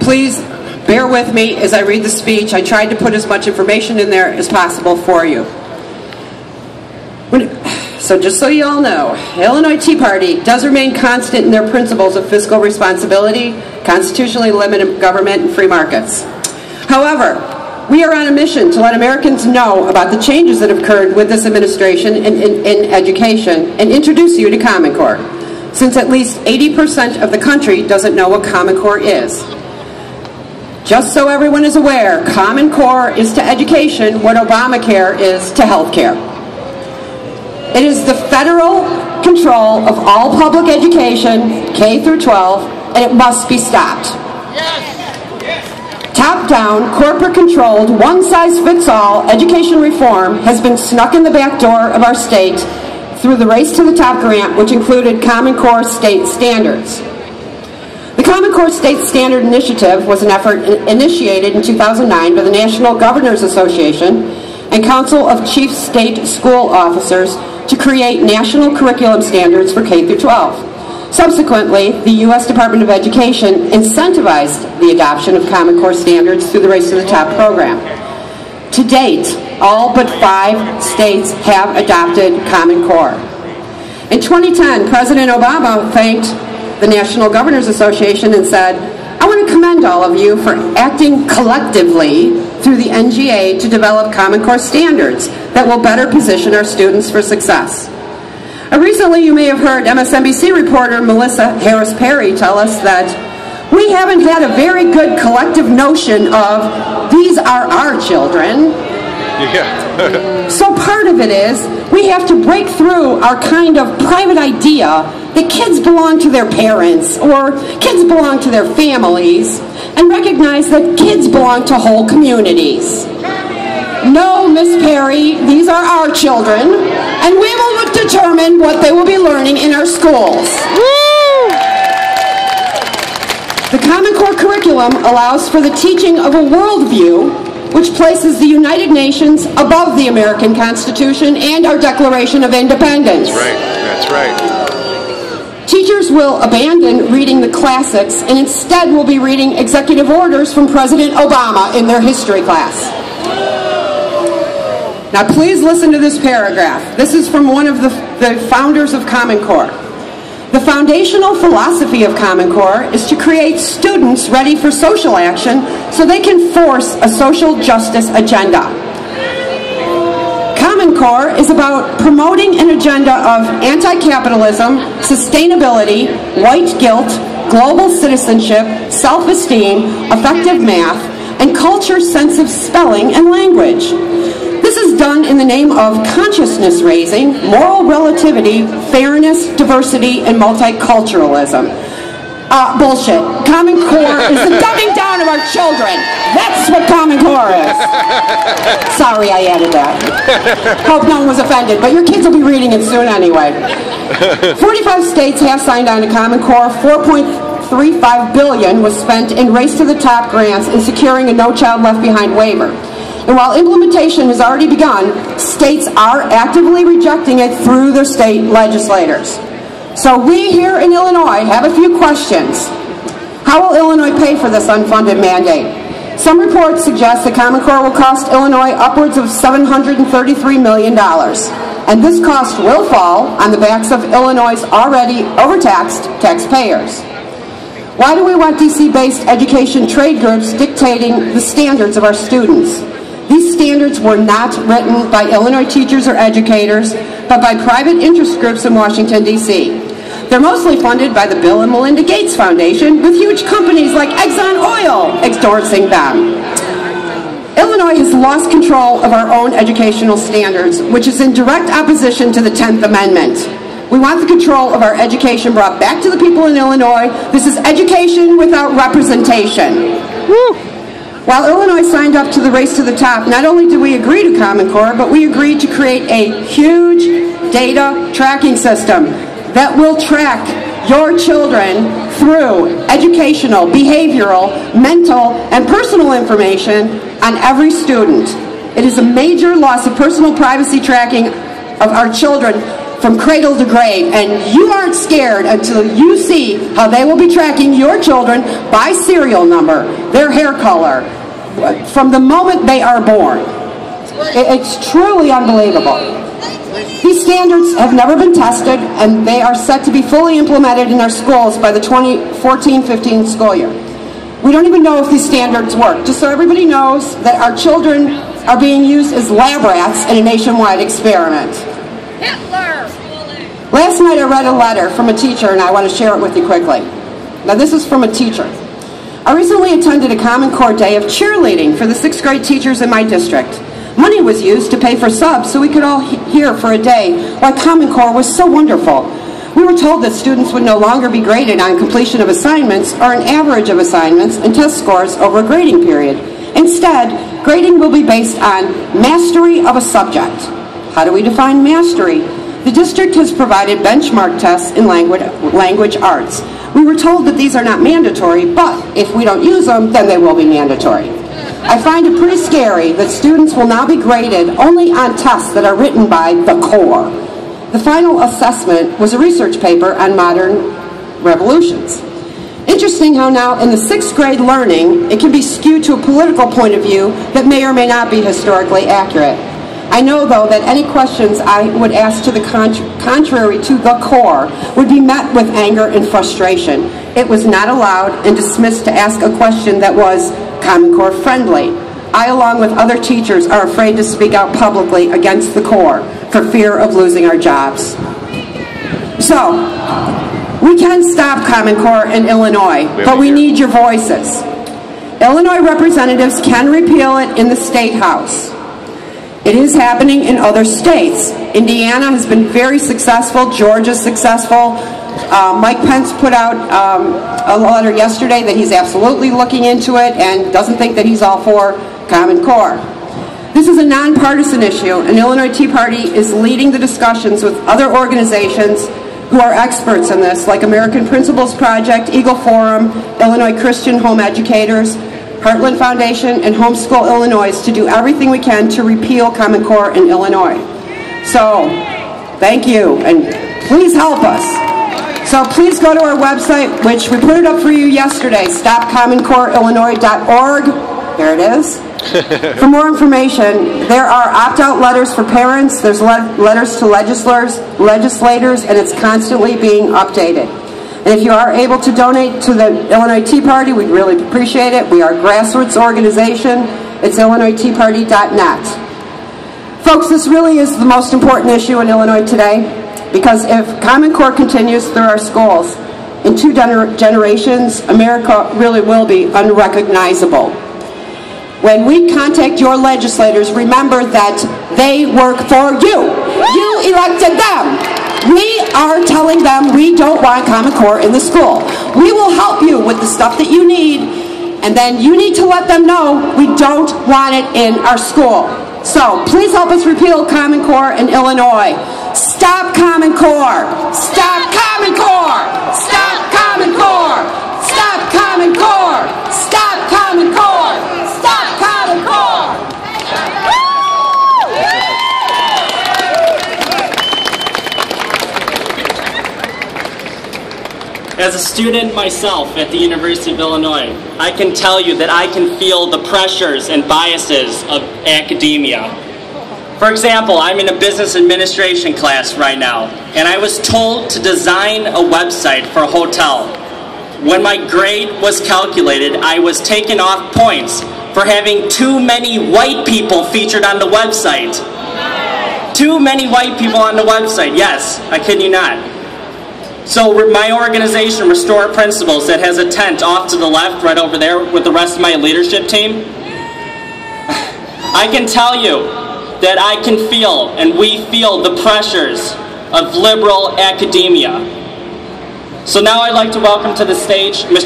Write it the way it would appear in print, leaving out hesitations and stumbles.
please bear with me as I read the speech. I tried to put as much information in there as possible for you. So just so you all know, Illinois Tea Party does remain constant in their principles of fiscal responsibility, constitutionally limited government, and free markets. However, we are on a mission to let Americans know about the changes that have occurred with this administration in education and introduce you to Common Core, since at least 80% of the country doesn't know what Common Core is. Just so everyone is aware, Common Core is to education what Obamacare is to health care. It is the federal control of all public education, K through 12, and it must be stopped. Top-down, corporate-controlled, one-size-fits-all education reform has been snuck in the back door of our state through the Race to the Top grant, which included Common Core state standards. The Common Core State Standard Initiative was an effort initiated in 2009 by the National Governors Association and Council of Chief State School Officers to create national curriculum standards for K through 12. Subsequently, the U.S. Department of Education incentivized the adoption of Common Core standards through the Race to the Top program. To date, all but 5 states have adopted Common Core. In 2010, President Obama thanked the National Governors Association and said, "I want to commend all of you for acting collectively through the NGA to develop Common Core standards that will better position our students for success." Recently, you may have heard MSNBC reporter Melissa Harris Perry tell us that we haven't had a very good collective notion of these are our children. Yeah. So part of it is we have to break through our kind of private idea that kids belong to their parents or kids belong to their families and recognize that kids belong to whole communities. No, Miss Perry, these are our children, and we will determine what they will be learning in our schools. Woo! The Common Core curriculum allows for the teaching of a worldview which places the United Nations above the American Constitution and our Declaration of Independence. That's right. That's right. Teachers will abandon reading the classics and instead will be reading executive orders from President Obama in their history class. Now please listen to this paragraph. This is from one of the founders of Common Core. The foundational philosophy of Common Core is to create students ready for social action so they can force a social justice agenda. Common Core is about promoting an agenda of anti-capitalism, sustainability, white guilt, global citizenship, self-esteem, effective math, and culture's sense of spelling and language. This is done in the name of consciousness raising, moral relativity, fairness, diversity, and multiculturalism. Bullshit. Common Core is the dumbing down of our children. That's what Common Core is. Sorry I added that. Hope no one was offended, but your kids will be reading it soon anyway. 45 states have signed on to Common Core. $4.35 billion was spent in Race to the Top grants and securing a No Child Left Behind waiver. And while implementation has already begun, states are actively rejecting it through their state legislators. So we here in Illinois have a few questions. How will Illinois pay for this unfunded mandate? Some reports suggest that Common Core will cost Illinois upwards of $733 million. And this cost will fall on the backs of Illinois' already overtaxed taxpayers. Why do we want DC-based education trade groups dictating the standards of our students? These standards were not written by Illinois teachers or educators, but by private interest groups in Washington, D.C. They're mostly funded by the Bill and Melinda Gates Foundation, with huge companies like Exxon Oil endorsing them. Illinois has lost control of our own educational standards, which is in direct opposition to the 10th Amendment. We want the control of our education brought back to the people in Illinois. This is education without representation. Woo! While Illinois signed up to the Race to the Top, not only did we agree to Common Core, but we agreed to create a huge data tracking system that will track your children through educational, behavioral, mental, and personal information on every student. It is a major loss of personal privacy tracking of our children from cradle to grave, and you aren't scared until you see how they will be tracking your children by serial number, their hair color, from the moment they are born. It's truly unbelievable. These standards have never been tested, and they are set to be fully implemented in our schools by the 2014-15 school year. We don't even know if these standards work. Just so everybody knows that our children are being used as lab rats in a nationwide experiment. Hitler! Last night I read a letter from a teacher, and I want to share it with you quickly. Now this is from a teacher. I recently attended a Common Core day of cheerleading for the 6th grade teachers in my district. Money was used to pay for subs so we could all hear for a day why Common Core was so wonderful. We were told that students would no longer be graded on completion of assignments or an average of assignments and test scores over a grading period. Instead, grading will be based on mastery of a subject. How do we define mastery? The district has provided benchmark tests in language arts. We were told that these are not mandatory, but if we don't use them, then they will be mandatory. I find it pretty scary that students will now be graded only on tests that are written by the core. The final assessment was a research paper on modern revolutions. Interesting how now in the 6th grade learning, it can be skewed to a political point of view that may or may not be historically accurate. I know, though, that any questions I would ask to the contrary to the core would be met with anger and frustration. It was not allowed and dismissed to ask a question that was Common Core friendly. I, along with other teachers, are afraid to speak out publicly against the core for fear of losing our jobs. So, we can stop Common Core in Illinois, but we need your voices. Illinois representatives can repeal it in the State House. It is happening in other states. Indiana has been very successful. Georgia's successful. Mike Pence put out a letter yesterday that he's absolutely looking into it and doesn't think that he's all for Common Core. This is a nonpartisan issue, and Illinois Tea Party is leading the discussions with other organizations who are experts in this, like American Principles Project, Eagle Forum, Illinois Christian Home Educators, Heartland Foundation, and Homeschool Illinois to do everything we can to repeal Common Core in Illinois. So, thank you, and please help us. So please go to our website, which we put it up for you yesterday, stopcommoncoreillinois.org. There it is. For more information, there are opt-out letters for parents, there's letters to legislators, and it's constantly being updated. And if you are able to donate to the Illinois Tea Party, we'd really appreciate it. We are a grassroots organization. It's illinoisteaparty.net. Folks, this really is the most important issue in Illinois today, because if Common Core continues through our schools, in 2 generations, America really will be unrecognizable. When we contact your legislators, remember that they work for you. You elected them. We are telling them we don't want Common Core in the school. We will help you with the stuff that you need, and then you need to let them know we don't want it in our school. So please help us repeal Common Core in Illinois. Stop Common Core! Stop Common Core! Stop Common Core! Stop Common Core! Stop Common Core! Stop Common Core! As a student myself at the University of Illinois, I can tell you that I can feel the pressures and biases of academia. For example, I'm in a business administration class right now, and I was told to design a website for a hotel. When my grade was calculated, I was taken off points for having too many white people featured on the website. Too many white people on the website, yes, I kid you not. So my organization, Restore Principles, that has a tent off to the left, right over there, with the rest of my leadership team, I can tell you that I can feel, and we feel, the pressures of liberal academia. So now I'd like to welcome to the stage Mr.